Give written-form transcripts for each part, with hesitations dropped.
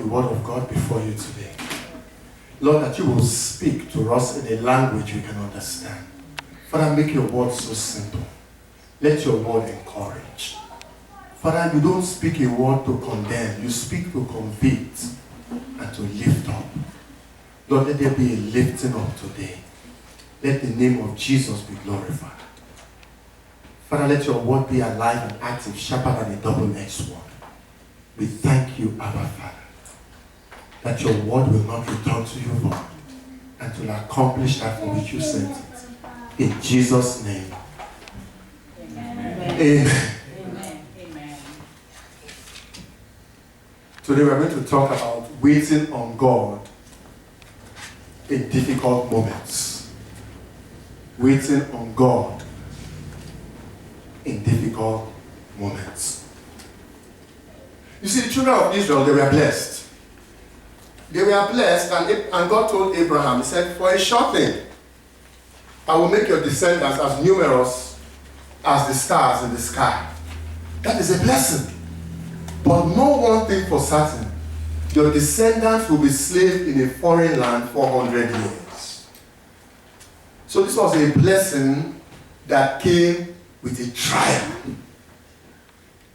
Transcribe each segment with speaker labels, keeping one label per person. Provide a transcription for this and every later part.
Speaker 1: the word of God before you today. Lord, that you will speak to us in a language we can understand. Father, make your word so simple. Let your word encourage. Father, you don't speak a word to condemn. You speak to convict and to lift up. Lord, let there be a lifting up today. Let the name of Jesus be glorified. Father, let your word be alive and active, sharper than a double-edged sword. We thank you, Abba Father, that your word will not return to you void and will accomplish that for which you sent it. In Jesus' name. Amen. Amen. Amen. Today we are going to talk about waiting on God in difficult moments. Waiting on God in difficult moments. You see, the children of Israel, they were blessed. They were blessed, and God told Abraham, he said, for a short thing, I will make your descendants as numerous as the stars in the sky. That is a blessing. But know one thing for certain, your descendants will be slaves in a foreign land for 100 years. So this was a blessing that came with a trial.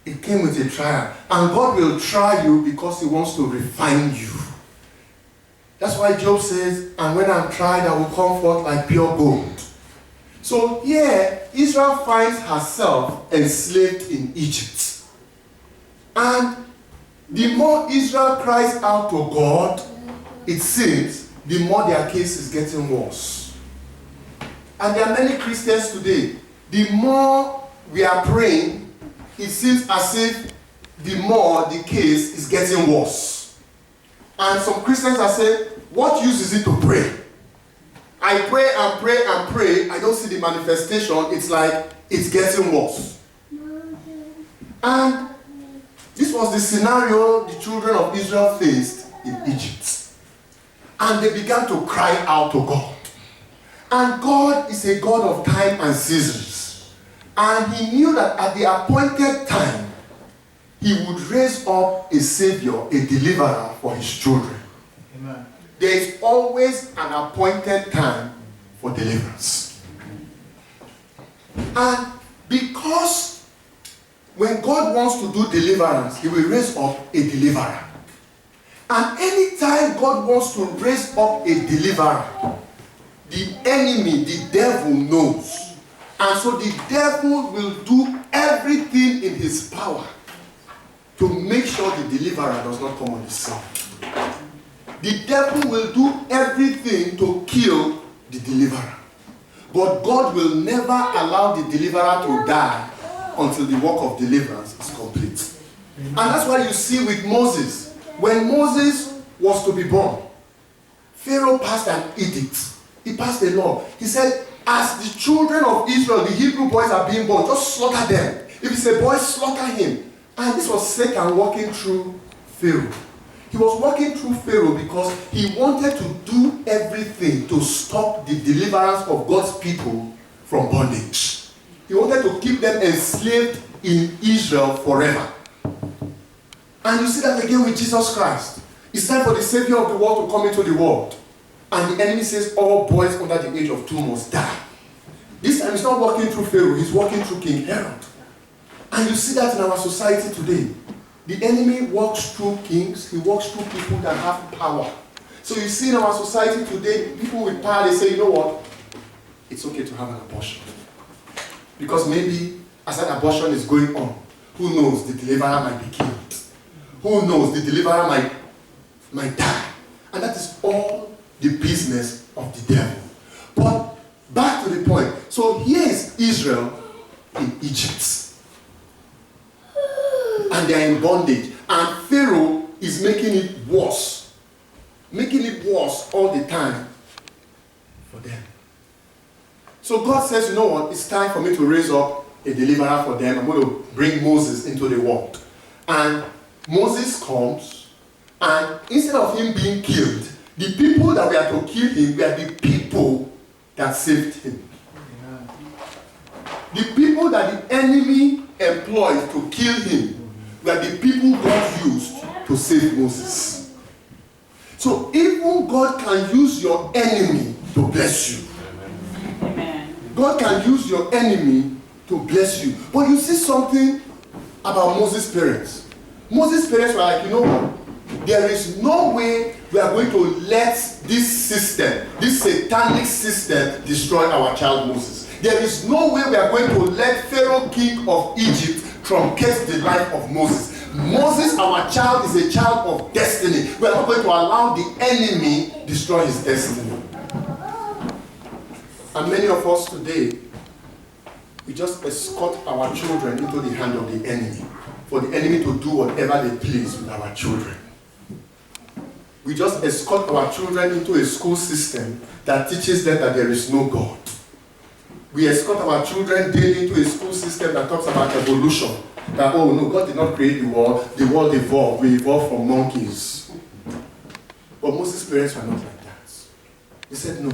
Speaker 1: It came with a trial. And God will try you because he wants to refine you. That's why Job says, and when I'm tried, I will come forth like pure gold. So here, Israel finds herself enslaved in Egypt. And the more Israel cries out to God, it seems, the more their case is getting worse. And there are many Christians today, the more we are praying, it seems as if the more the case is getting worse. And some Christians are saying, what use is it to pray? I pray and pray and pray, I don't see the manifestation, it's like it's getting worse. And this was the scenario the children of Israel faced in Egypt. And they began to cry out to God. And God is a God of time and seasons. And he knew that at the appointed time, he would raise up a savior, a deliverer for his children. Amen. There is always an appointed time for deliverance. And because when God wants to do deliverance, he will raise up a deliverer. And anytime God wants to raise up a deliverer, the enemy, the devil knows. And so the devil will do everything in his power to make sure the deliverer does not come on his side. The devil will do everything to kill the deliverer. But God will never allow the deliverer to die until the work of deliverance is complete. And that's why you see with Moses, when Moses was to be born, Pharaoh passed an edict. He passed a law. He said, as the children of Israel, the Hebrew boys are being born, just slaughter them. If it's a boy, slaughter him. And this was Satan walking through Pharaoh. He was walking through Pharaoh because he wanted to do everything to stop the deliverance of God's people from bondage. He wanted to keep them enslaved in Israel forever. And you see that again with Jesus Christ. It's time for the Savior of the world to come into the world. And the enemy says all boys under the age of 2 must die. This time he's not walking through Pharaoh, he's walking through King Herod. And you see that in our society today. The enemy walks through kings, he walks through people that have power. So you see in our society today, people with power, they say, you know what? It's okay to have an abortion. Because maybe as an abortion is going on, who knows, the deliverer might be killed. Who knows, the deliverer might die. And that is all the business of the devil. But back to the point. So here is Israel in Egypt. And they are in bondage. And Pharaoh is making it worse. Making it worse all the time for them. So God says, you know what? It's time for me to raise up a deliverer for them. I'm going to bring Moses into the world. And Moses comes, and instead of him being killed, the people that were to kill him were the people that saved him. Amen. The people that the enemy employed to kill him were the people God used to save Moses. So even God can use your enemy to bless you.
Speaker 2: Amen.
Speaker 1: God can use your enemy to bless you. But you see something about Moses' parents. Moses' parents were like, you know what? There is no way we are going to let this system, this satanic system, destroy our child Moses. There is no way we are going to let Pharaoh, king of Egypt, truncate the life of Moses. Moses, our child, is a child of destiny. We are not going to allow the enemy destroy his destiny. And many of us today, we just escort our children into the hand of the enemy, for the enemy to do whatever they please with our children. We just escort our children into a school system that teaches them that there is no God. We escort our children daily into a school system that talks about evolution. That, oh no, God did not create the world evolved. We evolved from monkeys. But Moses' parents were not like that. They said, no,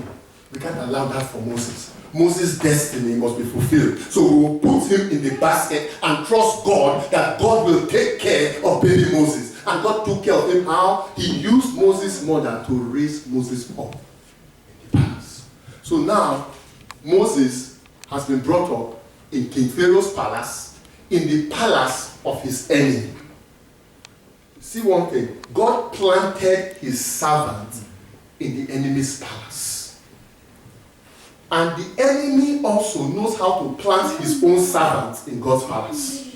Speaker 1: we can't allow that for Moses. Moses' destiny must be fulfilled. So we will put him in the basket and trust God that God will take care of baby Moses. And God took care of him. How? He used Moses' mother to raise Moses up in the palace. So now, Moses has been brought up in King Pharaoh's palace, in the palace of his enemy. See one thing, God planted his servant in the enemy's palace. And the enemy also knows how to plant his own servants in God's palace.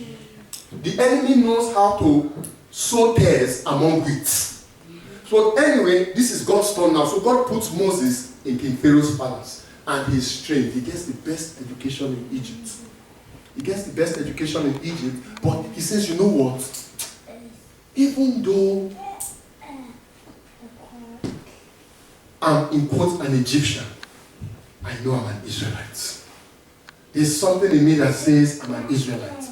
Speaker 1: The enemy knows how to sow tares among wheat. So anyway, this is God's turn now. So God puts Moses in King Pharaoh's palace. And he's trained. He gets the best education in Egypt. He gets the best education in Egypt. But he says, you know what? Even though I'm, in quotes, an Egyptian, I know I'm an Israelite. There's something in me that says I'm an Israelite.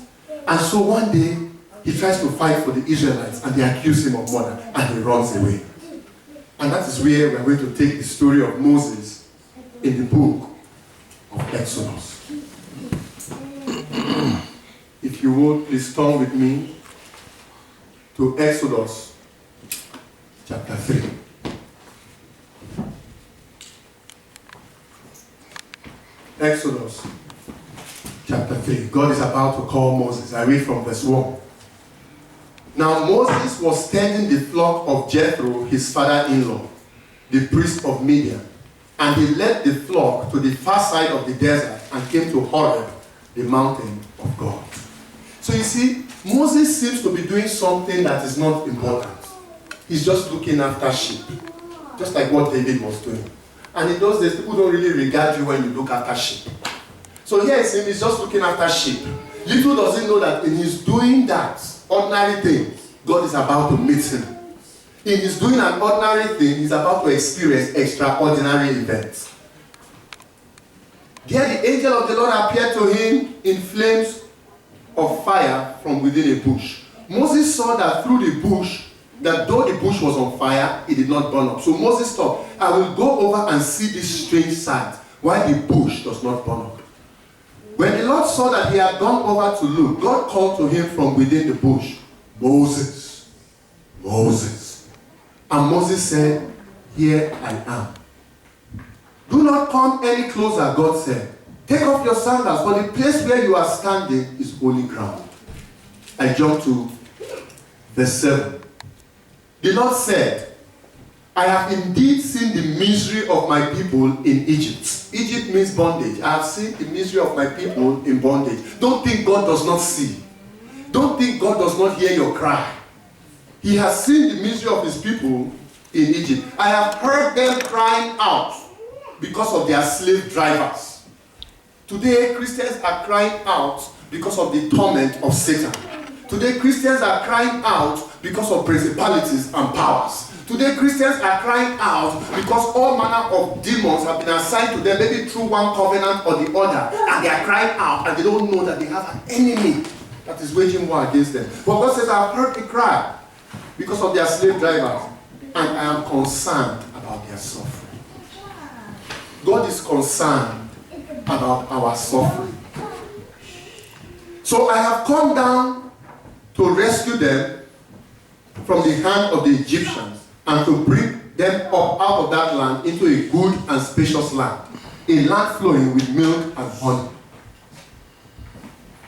Speaker 1: And so one day, he tries to fight for the Israelites and they accuse him of murder and he runs away. And that is where we're going to take the story of Moses in the book of Exodus. If you would, please turn with me to Exodus chapter 3. Exodus chapter 3. God is about to call Moses. I read from verse 1. Now Moses was tending the flock of Jethro, his father-in-law, the priest of Midian. And he led the flock to the far side of the desert and came to Horeb, the mountain of God. So you see, Moses seems to be doing something that is not important. He's just looking after sheep, just like what David was doing. And in those days, people don't really regard you when you look after sheep. So here is him, he's just looking after sheep. Little does he know that in his doing that ordinary thing, God is about to meet him. In his doing an ordinary thing, he's about to experience extraordinary events. There the angel of the Lord appeared to him in flames of fire from within a bush. Moses saw that through the bush, that though the bush was on fire, it did not burn up. So Moses thought, I will go over and see this strange sight, why the bush does not burn up. When the Lord saw that he had gone over to look, God called to him from within the bush, Moses, Moses. And Moses said, here I am. Do not come any closer, God said. Take off your sandals, for the place where you are standing is holy ground. I jump to verse 7. The Lord said, I have indeed seen the misery of my people in Egypt. Egypt means bondage. I have seen the misery of my people in bondage. Don't think God does not see. Don't think God does not hear your cry. He has seen the misery of his people in Egypt. I have heard them crying out because of their slave drivers. Today, Christians are crying out because of the torment of Satan. Today, Christians are crying out because of principalities and powers. Today, Christians are crying out because all manner of demons have been assigned to them, maybe through one covenant or the other, and they are crying out and they don't know that they have an enemy that is waging war against them. But God says, I have heard the cry because of their slave drivers, and I am concerned about their suffering. God is concerned about our suffering. So I have come down to rescue them from the hand of the Egyptians and to bring them up out of that land into a good and spacious land, a land flowing with milk and honey.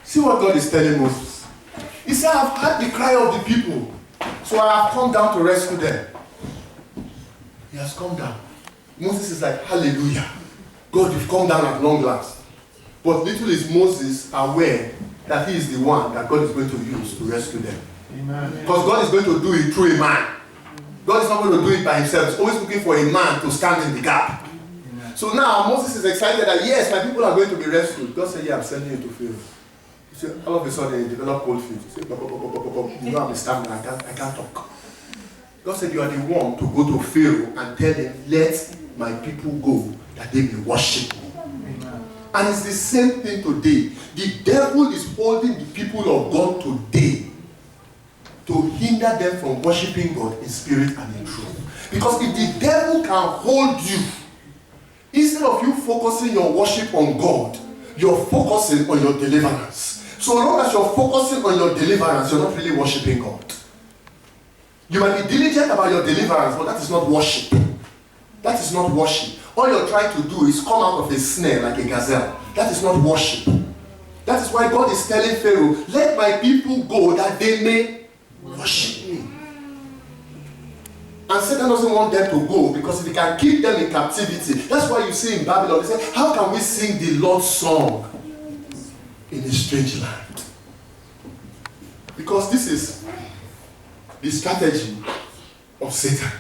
Speaker 1: See what God is telling Moses. He said, I've heard the cry of the people, so I have come down to rescue them. He has come down. Moses is like, hallelujah. God, you've come down at long last. But little is Moses aware that he is the one that God is going to use to rescue them. Amen. Because God is going to do it through a man. God is not going to do it by himself. He's always looking for a man to stand in the gap. Amen. So now Moses is excited that yes, my people are going to be rescued. God said, yeah, I'm sending you to Pharaoh. You see, all of a sudden, he developed cold feet. You know, I'm stamina. I can't talk. God said, you are the one to go to Pharaoh and tell him, let my people go, that they may worship me. Amen. And it's the same thing today. The devil is holding the people of God today to hinder them from worshiping God in spirit and in truth. Because if the devil can hold you, instead of you focusing your worship on God, you're focusing on your deliverance. So long as you're focusing on your deliverance, you're not really worshiping God. You might be diligent about your deliverance, but that is not worship. That is not worship. All you're trying to do is come out of a snare like a gazelle. That is not worship. That is why God is telling Pharaoh, let my people go that they may worship me. And Satan doesn't want them to go because if he can keep them in captivity, that's why you see in Babylon, they say, how can we sing the Lord's song in a strange land? Because this is the strategy of Satan.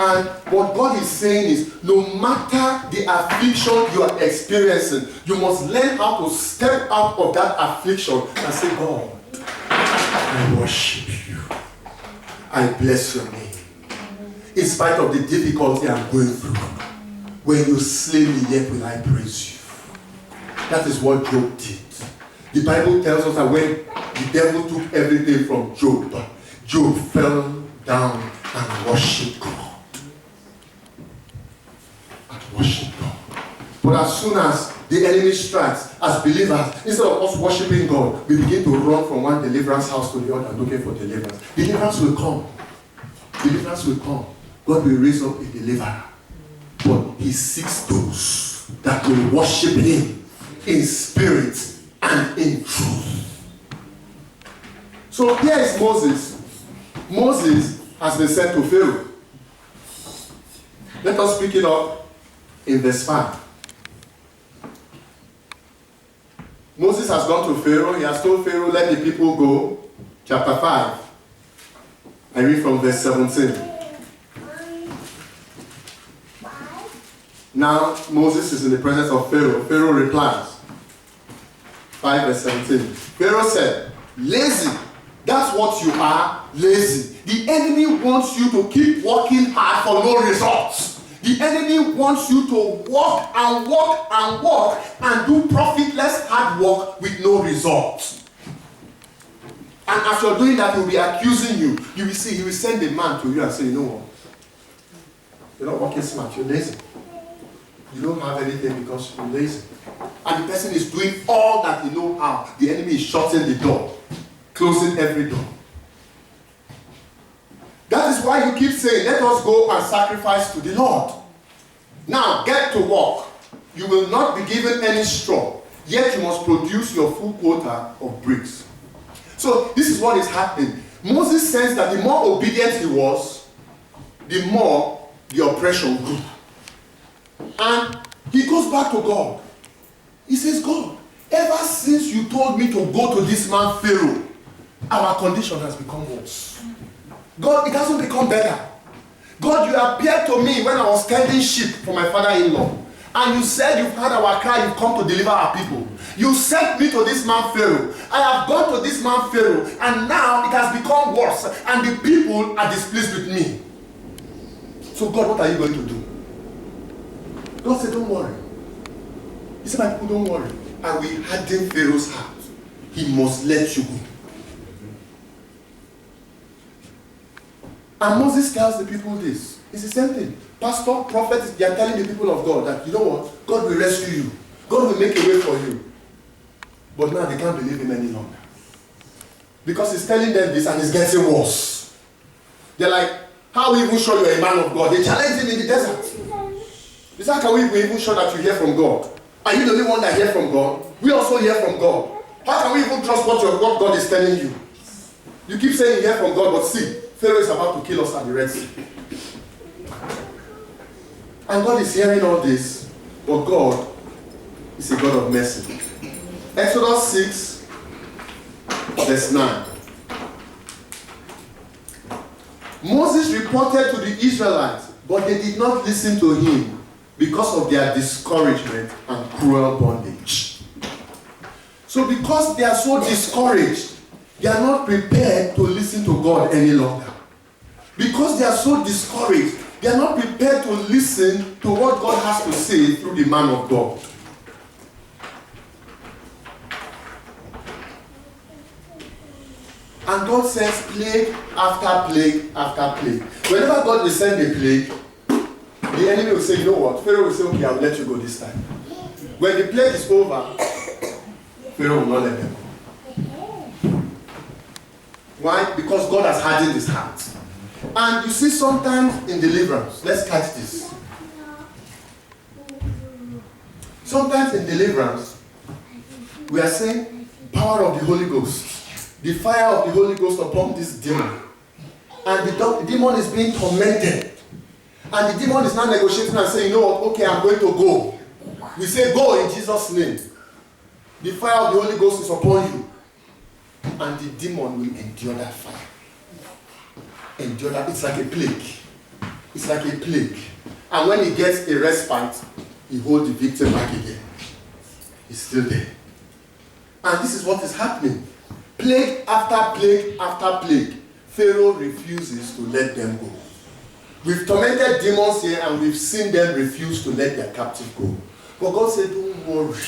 Speaker 1: And what God is saying is, no matter the affliction you are experiencing, you must learn how to step out of that affliction and say, God, I worship you. I bless your name. In spite of the difficulty I'm going through, when you slay me, yet will I praise you. That is what Job did. The Bible tells us that when the devil took everything from Job, Job fell down and worshipped God. Worship God. But as soon as the enemy strikes, as believers, instead of us worshiping God, we begin to run from one deliverance house to the other looking for deliverance. Deliverance will come. Deliverance will come. God will raise up a deliverer. But he seeks those that will worship him in spirit and in truth. So here is Moses. Moses has been sent to Pharaoh. Let us pick it up in verse 5. Moses has gone to Pharaoh. He has told Pharaoh, let the people go. Chapter 5. I read from verse 17. Now Moses is in the presence of Pharaoh. Pharaoh replies. 5 verse 17. Pharaoh said, lazy. That's what you are, lazy. The enemy wants you to keep working hard for no results. The enemy wants you to work and work and work and do profitless hard work with no results. And as you're doing that, he will be accusing you. You will see, he will send a man to you and say, you know what? You're not working smart, you're lazy. You don't have anything because you're lazy. And the person is doing all that he knows how. The enemy is shutting the door, closing every door. That is why you keep saying, let us go and sacrifice to the Lord. Now, get to work. You will not be given any straw, yet you must produce your full quota of bricks. So, this is what is happening. Moses sensed that the more obedient he was, the more the oppression grew. And he goes back to God. He says, God, ever since you told me to go to this man Pharaoh, our condition has become worse. God, it hasn't become better. God, you appeared to me when I was tending sheep for my father-in-law. And you said you've heard our cry, you've come to deliver our people. You sent me to this man Pharaoh. I have gone to this man Pharaoh. And now it has become worse. And the people are displeased with me. So God, what are you going to do? God said, don't worry. He said, my people, don't worry. I will harden Pharaoh's heart. He must let you go. And Moses tells the people this. It's the same thing. Pastor, prophet, they are telling the people of God that, you know what? God will rescue you. God will make a way for you. But now they can't believe him any longer. Because he's telling them this and it's getting worse. They're like, How are we even sure you're a man of God? They challenged him in the desert. He said, how can we even sure that you hear from God? Are you the only one that hears from God? We also hear from God. How can we even trust what God is telling you? You keep saying you hear from God, but see, Pharaoh is about to kill us at the Red Sea. And God is hearing all this, but God is a God of mercy. Exodus 6, verse 9. Moses reported to the Israelites, but they did not listen to him because of their discouragement and cruel bondage. So because they are so discouraged, they are not prepared to listen to God any longer. Because they are so discouraged, they are not prepared to listen to what God has to say through the man of God. And God sends plague after plague after plague. Whenever God will send a plague, the enemy will say, you know what? Pharaoh will say, okay, I will let you go this time. When the plague is over, Pharaoh will not let them go. Why? Because God has hardened his heart. And you see, sometimes in deliverance, let's catch this. Sometimes in deliverance, we are saying, power of the Holy Ghost. The fire of the Holy Ghost upon this demon. And the demon is being tormented. And the demon is now negotiating and saying, you know what, okay, I'm going to go. We say, go in Jesus' name. The fire of the Holy Ghost is upon you. And the demon will endure that fire. Endure that. It's like a plague. It's like a plague. And when he gets a respite, he holds the victim back again. He's still there. And this is what is happening. Plague after plague after plague. Pharaoh refuses to let them go. We've tormented demons here and we've seen them refuse to let their captive go. But God said, don't worry.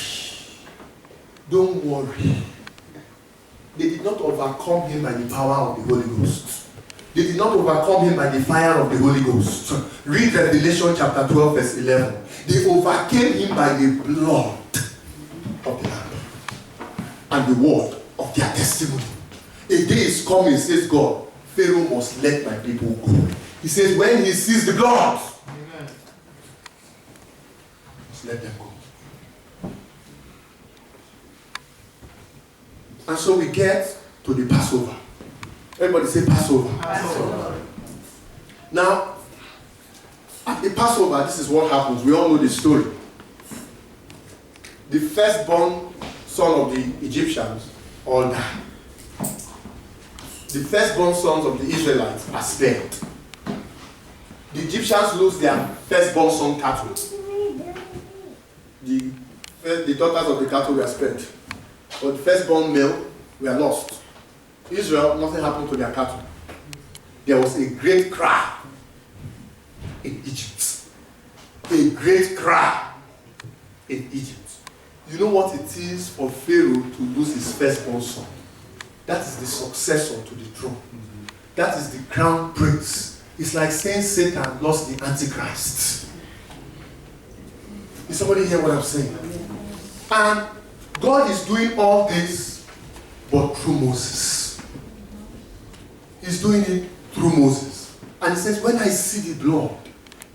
Speaker 1: Don't worry. They did not overcome him by the power of the Holy Ghost. They did not overcome him by the fire of the Holy Ghost. Read Revelation chapter 12 verse 11. They overcame him by the blood of the Lamb and the word of their testimony. A day is coming, says God, Pharaoh must let my people go. He says when he sees the blood, amen, must let them go. And so we get to the Passover. Everybody say Passover. Passover. Now, at the Passover, this is what happens. We all know the story. The firstborn son of the Egyptians all die. The firstborn sons of the Israelites are spared. The Egyptians lose their firstborn son cattle. The daughters of the cattle were spared. But the firstborn male were lost. Israel, nothing happened to their cattle. There was a great cry in Egypt. A great cry in Egypt. You know what it is for Pharaoh to lose his firstborn son? That is the successor to the throne. That is the crown prince. It's like saying Satan lost the Antichrist. Is somebody hear what I'm saying? And God is doing all this, but through Moses. He's doing it through Moses. And he says, when I see the blood,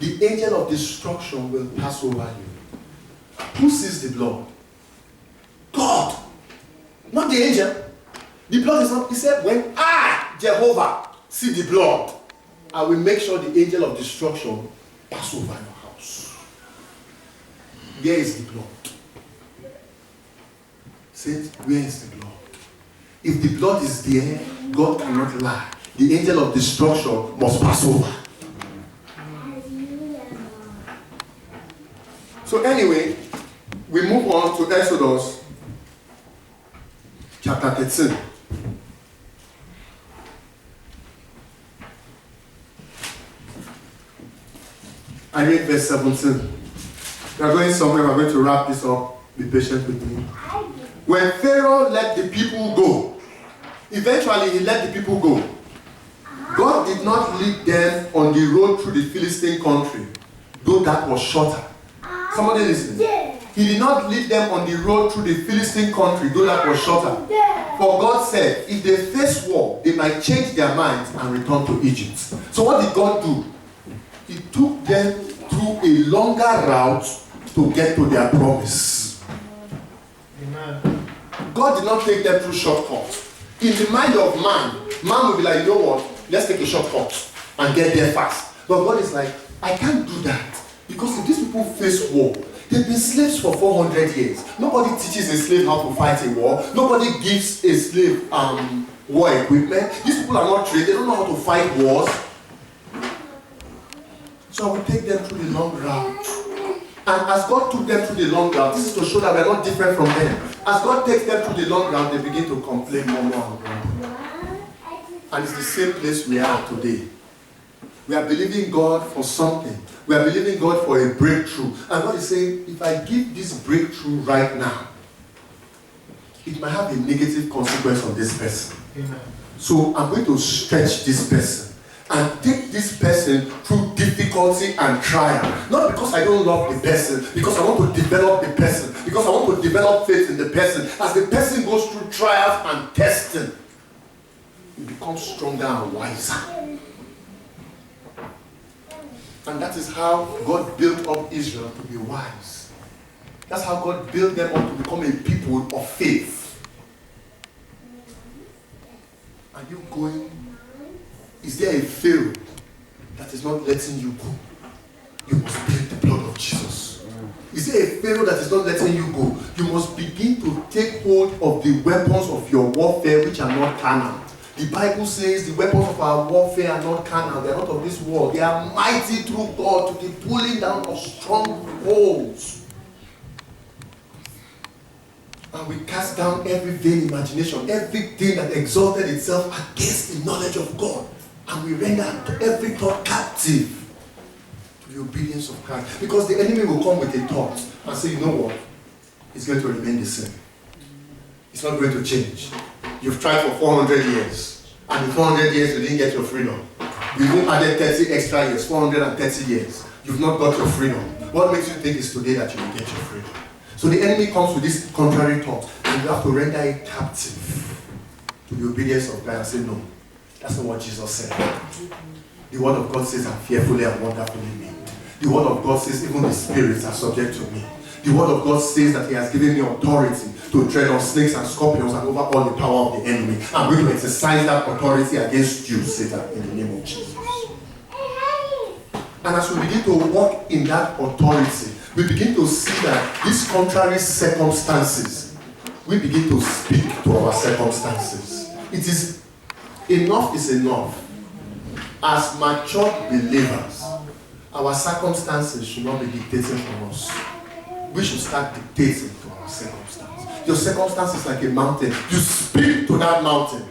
Speaker 1: the angel of destruction will pass over you. Who sees the blood? God. Not the angel. The blood is not, he said, when I, Jehovah, see the blood, I will make sure the angel of destruction pass over your house. Where is the blood? Says, where is the blood? If the blood is there, God cannot lie. The angel of destruction must pass over. So anyway, we move on to Exodus chapter 13. I read verse 17. We are going somewhere, we are going to wrap this up. Be patient with me. When Pharaoh let the people go, eventually he let the people go. God did not lead them on the road through the Philistine country, though that was shorter. Somebody listening? He did not lead them on the road through the Philistine country, though that was shorter. For God said, if they face war, they might change their minds and return to Egypt. So what did God do? He took them through a longer route to get to their promise.
Speaker 3: Amen.
Speaker 1: God did not take them through shortcuts. In the mind of man will be like, you know what? Let's take a shortcut and get there fast. But God is like, I can't do that. Because if these people face war, they've been slaves for 400 years. Nobody teaches a slave how to fight a war. Nobody gives a slave war equipment. These people are not trained. They don't know how to fight wars. So I will take them through the long route. And as God took them through the long route, this is to show that we are not different from them. As God takes them through the long route, they begin to complain more and more. And it's the same place we are today. We are believing God for something. We are believing God for a breakthrough. And God is saying, if I give this breakthrough right now, it might have a negative consequence on this person.
Speaker 3: Amen.
Speaker 1: So I'm going to stretch this person and take this person through difficulty and trial. Not because I don't love the person, because I want to develop the person, because I want to develop faith in the person. As the person goes through trials and testing, he becomes stronger and wiser. And that is how God built up Israel to be wise. That's how God built them up to become a people of faith. Are you going? Is there a Pharaoh that is not letting you go? You must plead the blood of Jesus. Is there a Pharaoh that is not letting you go? You must begin to take hold of the weapons of your warfare which are not carnal. The Bible says the weapons of our warfare are not carnal. They are not of this world. They are mighty through God to the pulling down of strongholds. And we cast down every vain imagination, everything that exalted itself against the knowledge of God. And we render every thought captive to the obedience of Christ. Because the enemy will come with a thought and say, you know what? It's going to remain the same. It's not going to change. You've tried for 400 years. And in 400 years, you didn't get your freedom. You even added 30 extra years, 430 years. You've not got your freedom. What makes you think it's today that you will get your freedom? So the enemy comes with this contrary thought. And you have to render it captive to the obedience of God and say, no. That's not what Jesus said. The word of God says, I'm fearfully and wonderfully made. The word of God says, even the spirits are subject to me. The word of God says that he has given me authority to tread on snakes and scorpions and over all the power of the enemy. I'm going to exercise that authority against you, Satan, in the name of Jesus. And as we begin to walk in that authority, we begin to see that these contrary circumstances, we begin to speak to our circumstances. It is enough is enough. As mature believers, our circumstances should not be dictating from us. We should start dictating to our circumstances. Your circumstance is like a mountain. You speak to that mountain.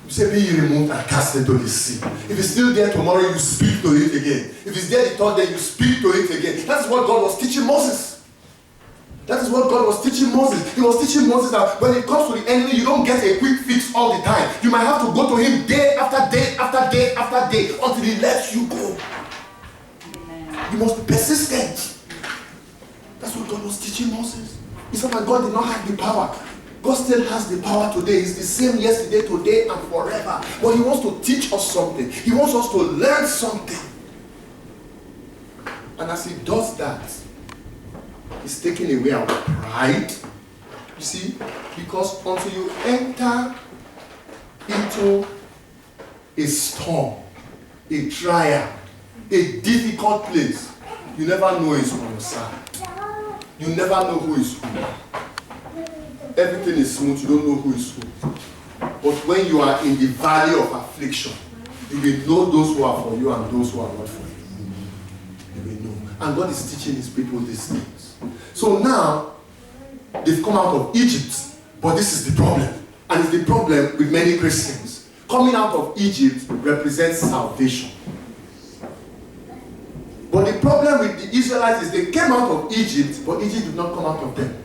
Speaker 1: You say, be ye removed and cast into the sea. If it's still there tomorrow, you speak to it again. If it's there the third day, you speak to it again. That is what God was teaching Moses. That is what God was teaching Moses. He was teaching Moses that when it comes to the enemy, you don't get a quick fix all the time. You might have to go to him day after day after day after day until he lets you go. You must be persistent. That's what God was teaching Moses. It's not that God did not have the power. God still has the power today. It's the same yesterday, today, and forever. But he wants to teach us something. He wants us to learn something. And as he does that, he's taking away our pride. You see? Because until you enter into a storm, a trial, a difficult place, you never know who's on your side. You never know who is who. Everything is smooth, you don't know who is who. But when you are in the valley of affliction, you will know those who are for you and those who are not for you. You will know. And God is teaching his people these things. So now, they've come out of Egypt, but this is the problem. And it's the problem with many Christians. Coming out of Egypt represents salvation. But the problem with the Israelites is they came out of Egypt, but Egypt did not come out of them.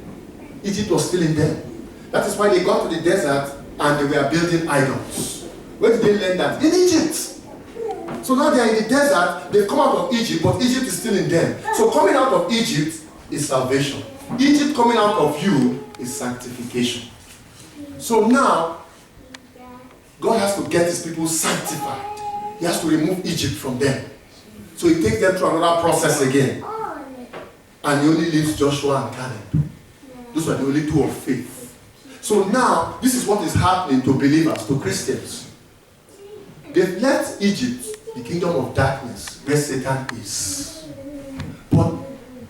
Speaker 1: Egypt was still in them. That is why they got to the desert and they were building idols. Where did they learn that? In Egypt. So now they are in the desert, they've come out of Egypt, but Egypt is still in them. So coming out of Egypt is salvation. Egypt coming out of you is sanctification. So now, God has to get his people sanctified. He has to remove Egypt from them. So he takes them through another process again. And he only leaves Joshua and Caleb. Those are the only two of faith. So now, this is what is happening to believers, to Christians. They've left Egypt, the kingdom of darkness, where Satan is. But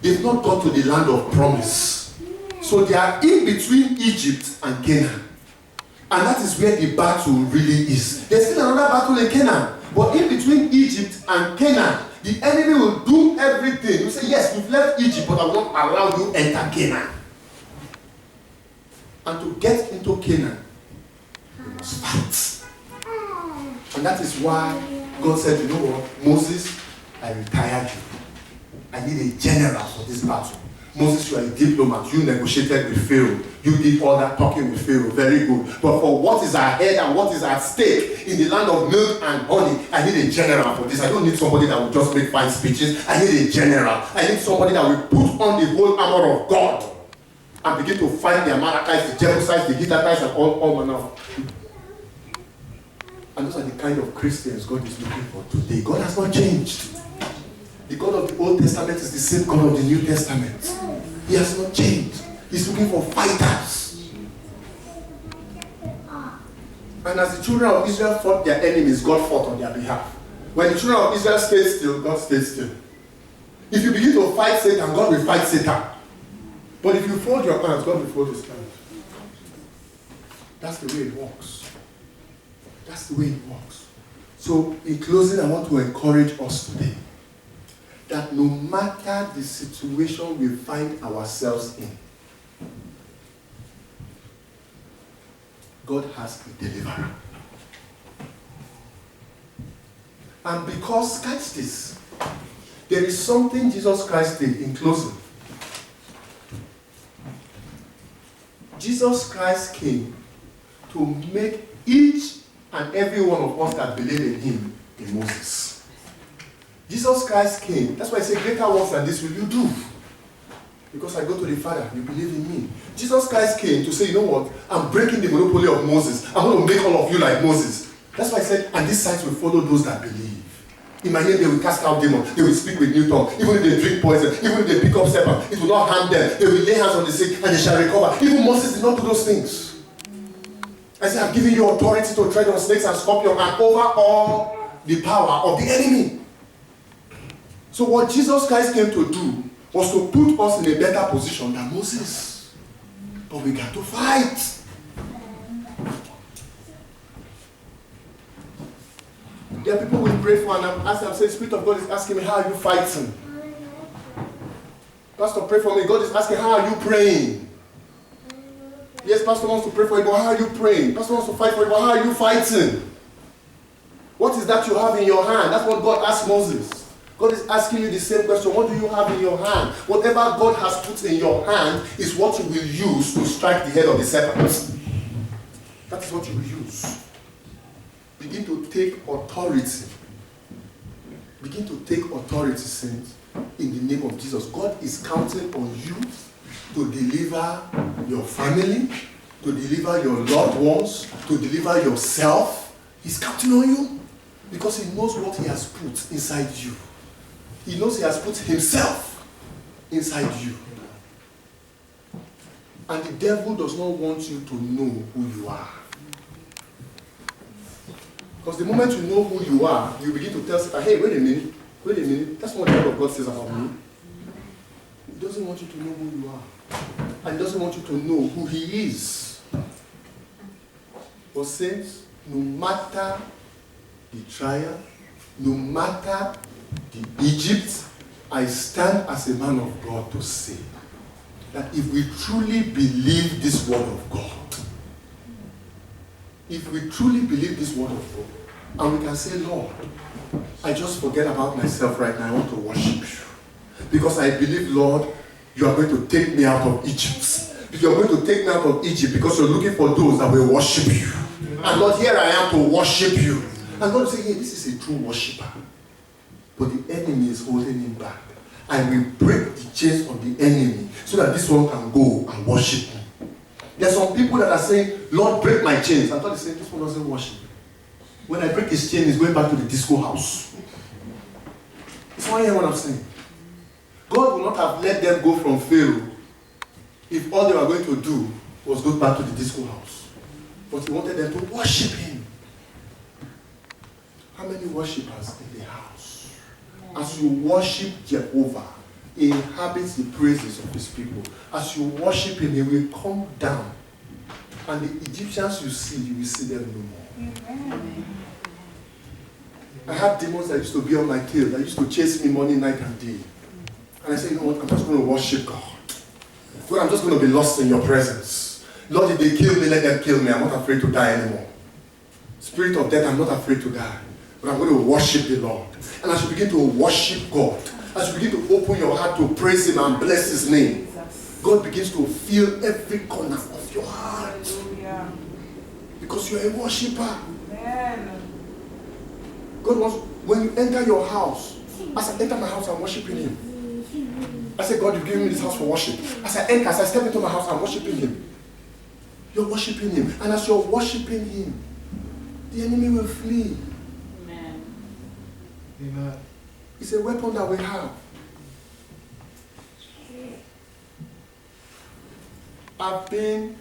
Speaker 1: they've not got to the land of promise. So they are in between Egypt and Canaan. And that is where the battle really is. There's still another battle in Canaan. But in between Egypt and Canaan, the enemy will do everything. You say, yes, you've left Egypt, but I won't allow you enter Canaan. And to get into Canaan, you must fight. And that is why God said, you know what, Moses, I retired you. I need a general for this battle. Moses, you are a diplomat. You negotiated with Pharaoh. You did all that talking with Pharaoh. Very good. But for what is ahead and what is at stake in the land of milk and honey, I need a general for this. I don't need somebody that will just make fine speeches. I need a general. I need somebody that will put on the whole armor of God and begin to fight the Amalekites, the Jebusites, the Hittites, and all manner of people. And those are the kind of Christians God is looking for today. God has not changed. The God of the Old Testament is the same God of the New Testament. He has not changed. He's looking for fighters. And as the children of Israel fought their enemies, God fought on their behalf. When the children of Israel stayed still, God stayed still. If you begin to fight Satan, God will fight Satan. But if you fold your hands, God will fold his hands. That's the way it works. That's the way it works. So, in closing, I want to encourage us today that no matter the situation we find ourselves in, God has a deliverer. And because, catch this, there is something Jesus Christ did in closing. Jesus Christ came to make each and every one of us that believe in him a Moses. Jesus Christ came. That's why I say, greater works than this will you do. Because I go to the Father, you believe in me. Jesus Christ came to say, you know what? I'm breaking the monopoly of Moses. I'm going to make all of you like Moses. That's why I said, and these signs will follow those that believe. In my name, they will cast out demons. They will speak with new tongues. Even if they drink poison, even if they pick up serpent, it will not harm them. They will lay hands on the sick and they shall recover. Even Moses did not do those things. I said, I've given you authority to tread on snakes and scorpions and over all the power of the enemy. So what Jesus Christ came to do was to put us in a better position than Moses. But we got to fight. There are people we pray for and I'm asking, I'm saying, Spirit of God is asking me, how are you fighting? Pastor, pray for me. God is asking, how are you praying? Yes, Pastor wants to pray for you, but how are you praying? Pastor wants to fight for you, but how are you fighting? What is that you have in your hand? That's what God asked Moses. God is asking you the same question. What do you have in your hand? Whatever God has put in your hand is what you will use to strike the head of the serpent. That is what you will use. Begin to take authority. Begin to take authority, saints, in the name of Jesus. God is counting on you to deliver your family, to deliver your loved ones, to deliver yourself. He's counting on you because he knows what he has put inside you. He knows he has put himself inside you. And the devil does not want you to know who you are. Because the moment you know who you are, you begin to tell Satan, hey, wait a minute, that's not what the word of God says about me. He doesn't want you to know who you are. And he doesn't want you to know who he is. But saints, no matter the trial, no matter the Egypt, I stand as a man of God to say that if we truly believe this word of God, if we truly believe this word of God, and we can say, Lord, I just forget about myself right now, I want to worship you. Because I believe, Lord, you are going to take me out of Egypt. You are going to take me out of Egypt because you're looking for those that will worship you. And Lord, here I am to worship you. And God will say, hey, this is a true worshiper. But the enemy is holding him back. I will break the chains of the enemy so that this one can go and worship me. There are some people that are saying, Lord, break my chains. I thought they saying, this one doesn't worship. When I break his chain, he's going back to the disco house. It's not hearing what I'm saying. God will not have let them go from Pharaoh if all they were going to do was go back to the disco house. But he wanted them to worship him. How many worshippers in the house? As you worship Jehovah, he inhabits the praises of his people. As you worship him, he will come down. And the Egyptians you will see them no more.
Speaker 2: Amen.
Speaker 1: I had demons that used to be on my tail, that used to chase me morning, night, and day. And I said, you know what, I'm just going to worship God. God, I'm just going to be lost in your presence. Lord, if they kill me, let them kill me. I'm not afraid to die anymore. Spirit of death, I'm not afraid to die. But I'm going to worship the Lord. And as you begin to worship God, as you begin to open your heart to praise him and bless his name, God begins to fill every corner of your heart.
Speaker 2: Hallelujah.
Speaker 1: Because you're a worshiper.
Speaker 2: Amen.
Speaker 1: God wants, when you enter your house, as I enter my house, I'm worshiping him. I say, God, you've given me this house for worship. As I enter, as I step into my house, I'm worshiping him. You're worshiping him. And as you're worshiping him, the enemy will flee.
Speaker 2: Amen.
Speaker 3: Amen.
Speaker 1: It's a weapon that we have. I've been,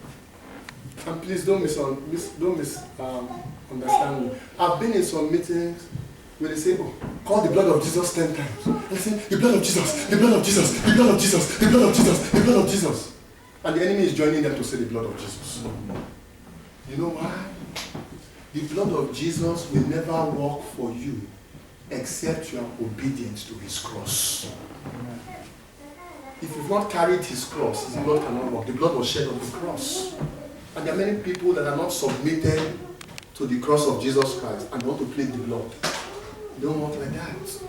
Speaker 1: and please don't misunderstand me. I've been in some meetings where they say, oh, call the blood of Jesus 10 times. And they say, the blood of Jesus, the blood of Jesus, the blood of Jesus, the blood of Jesus, the blood of Jesus. And the enemy is joining them to say the blood of Jesus. You know why? The blood of Jesus will never work for you except you are obedient to his cross. If you've not carried his cross, his blood cannot work. The blood was shed on the cross. And there are many people that are not submitted to the cross of Jesus Christ and want to plead the blood. It don't work like that.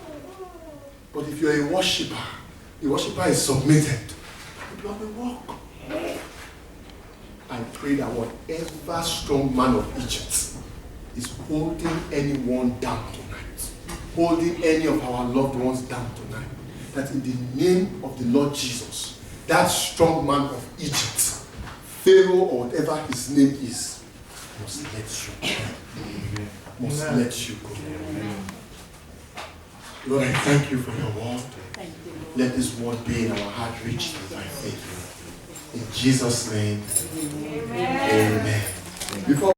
Speaker 1: But if you're a worshiper, the worshiper is submitted, the blood will work. I pray that whatever strong man of Egypt is holding anyone down tonight, holding any of our loved ones down tonight, that in the name of the Lord Jesus, that strong man of Egypt, Pharaoh or whatever his name is, must let you go. Must let you go. Lord, I thank you for your word.
Speaker 2: Thank you, Lord.
Speaker 1: Let this word be in our heart rich by faith. In Jesus' name,
Speaker 2: Amen.
Speaker 1: amen. Before